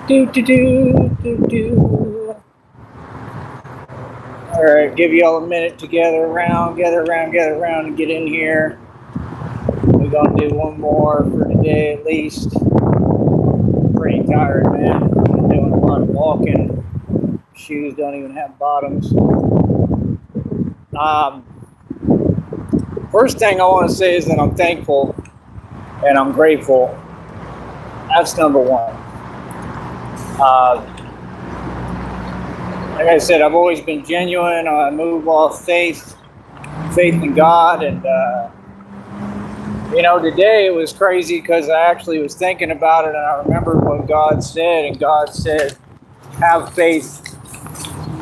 Do do do do do. All right, give y'all a minute to gather around, and get in here. We're gonna do one more for today at least. Pretty tired, man. I've been doing a lot of walking. Shoes don't even have bottoms. Um, First thing I want to say is that I'm thankful and I'm grateful. That's number one. Uh, like I said, I've always been genuine. I move off faith in God, and today it was crazy because I actually was thinking about it, and I remembered what God said, and God said, "Have faith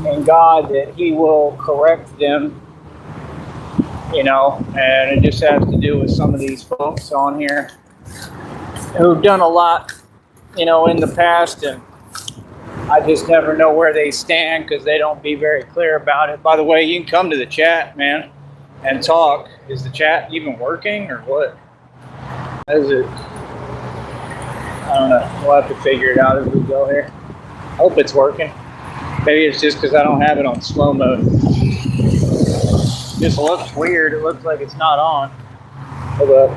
in God that He will correct them." And it just has to do with some of these folks on here who've done a lot, in the past, and I just never know where they stand because they don't be very clear about it. By the way, you can come to the chat, man, and talk. Is the chat even working or what? Is it? I don't know. We'll have to figure it out as we go here. I hope it's working. Maybe it's just because I don't have it on slow mode. It just looks weird. It looks like it's not on. Hold up.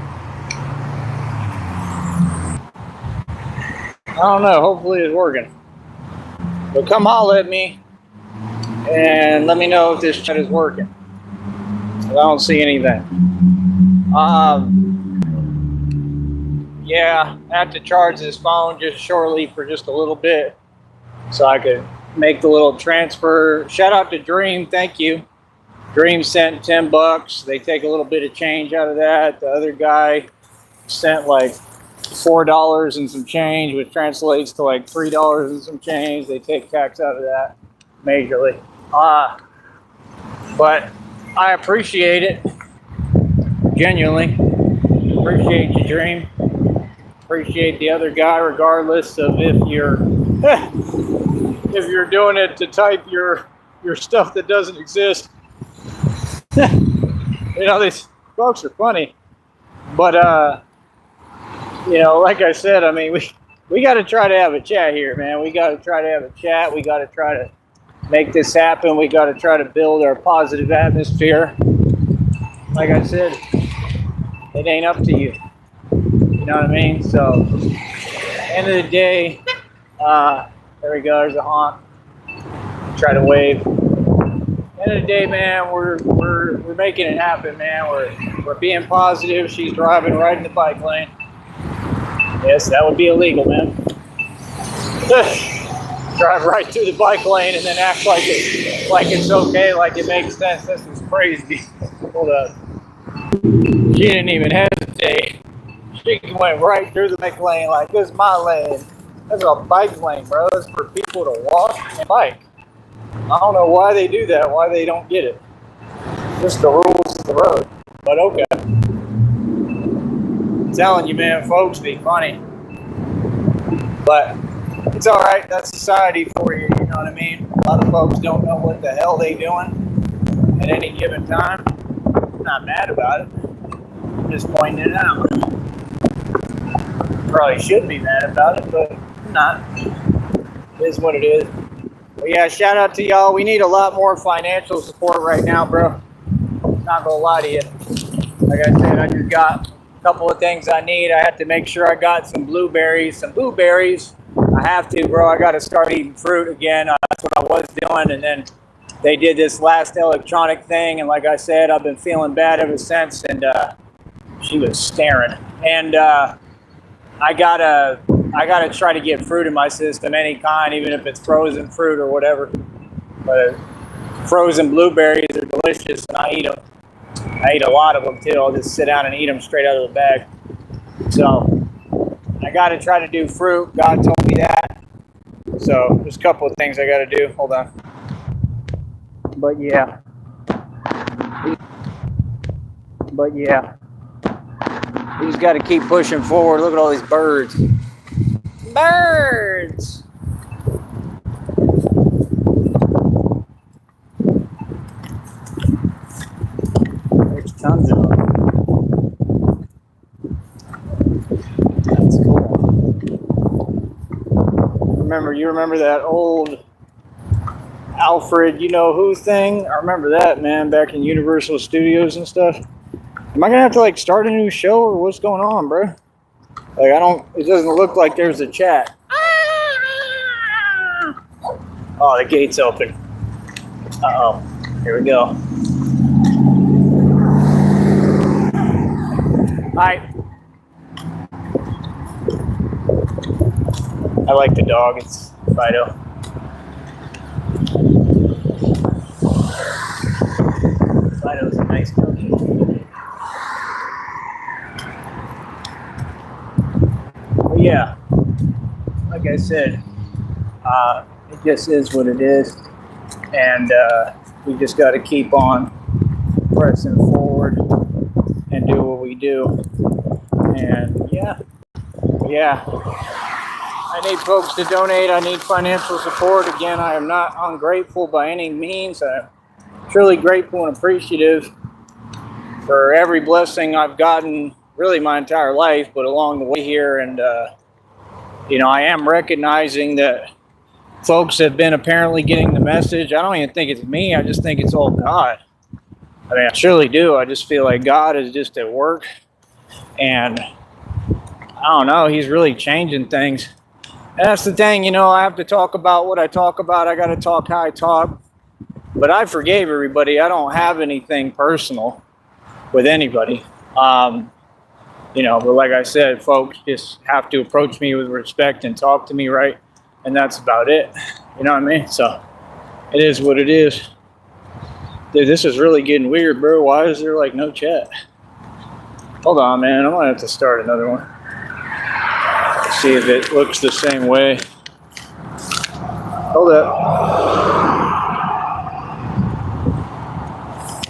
I don't know. Hopefully it's working. But come holler at me and let me know if this chat is working. I don't see anything. Yeah, I have to charge this phone just shortly for just a little bit so I could make the little transfer. Shout out to Dream. Thank you. Dream sent $10. They take a little bit of change out of that. The other guy sent like $4 and some change, which translates to like $3 and some change. They take tax out of that majorly. But I appreciate it. Genuinely. Appreciate you, Dream. Appreciate the other guy, regardless of if you're doing it to type your stuff that doesn't exist. These folks are funny. But like I said, I mean, we got to try to have a chat here, man. We got to try to have a chat. We got to try to make this happen. We got to try to build our positive atmosphere. Like I said, it ain't up to you. You know what I mean? So, end of the day, there we go. There's a honk. Try to wave. End of the day, man, we're making it happen, man. We're being positive. She's driving right in the bike lane. Yes, that would be illegal, man. Drive right through the bike lane and then act like it's okay, like it makes sense. This is crazy. Hold up. She didn't even hesitate. She went right through the bike lane like this is my lane. That's a bike lane, bro. It's for people to walk and bike. I don't know why they do that, why they don't get it. Just the rules of the road. But okay. I'm telling you, man, folks be funny. But it's all right. That's society for you, you know what I mean? A lot of folks don't know what the hell they doing at any given time. I'm not mad about it. I'm just pointing it out. Probably should be mad about it, but I'm not. It is what it is. But yeah, shout out to y'all. We need a lot more financial support right now, bro. Not gonna lie to you. Like I said, I just got a couple of things I need. I have to make sure I got some blueberries. I have to, bro. I gotta start eating fruit again. That's what I was doing, and then they did this last electronic thing, and like I said, I've been feeling bad ever since. And she was staring, and I gotta try to get fruit in my system, any kind, even if it's frozen fruit or whatever. But frozen blueberries are delicious, and I eat them. I eat a lot of them too. I'll just sit down and eat them straight out of the bag. So I gotta try to do fruit. God told me that. So there's a couple of things I gotta do. Hold on. But yeah. We just gotta keep pushing forward. Look at all these birds. Birds! There's tons of them. That's cool. You remember that old Alfred, you know who thing? I remember that, man, back in Universal Studios and stuff. Am I gonna have to like start a new show or what's going on, bro? Like it doesn't look like there's a chat. Oh, the gate's open. Uh-oh, here we go. Hi. I like the dog, it's Fido. Fido's a nice dog. But yeah, like I said, it just is what it is. And we just got to keep on pressing forward and do what we do. And yeah, I need folks to donate. I need financial support. Again, I am not ungrateful by any means. I'm truly grateful and appreciative for every blessing I've gotten really my entire life, but along the way here. And, I am recognizing that folks have been apparently getting the message. I don't even think it's me. I just think it's all God. I mean, I surely do. I just feel like God is just at work. And I don't know. He's really changing things. And that's the thing, I have to talk about what I talk about. I got to talk how I talk. But I forgave everybody. I don't have anything personal with anybody. But like I said, folks just have to approach me with respect and talk to me right. And that's about it. You know what I mean? So it is what it is. Dude, this is really getting weird, bro. Why is there like no chat? Hold on, man. I'm gonna have to start another one. Let's see if it looks the same way. Hold up.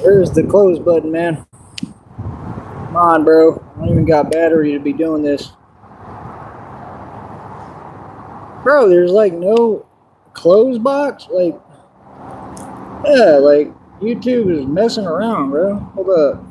There's the close button, man. Come on, bro. I don't even got battery to be doing this. Bro, there's like no close box. Like YouTube is messing around, bro. Hold up.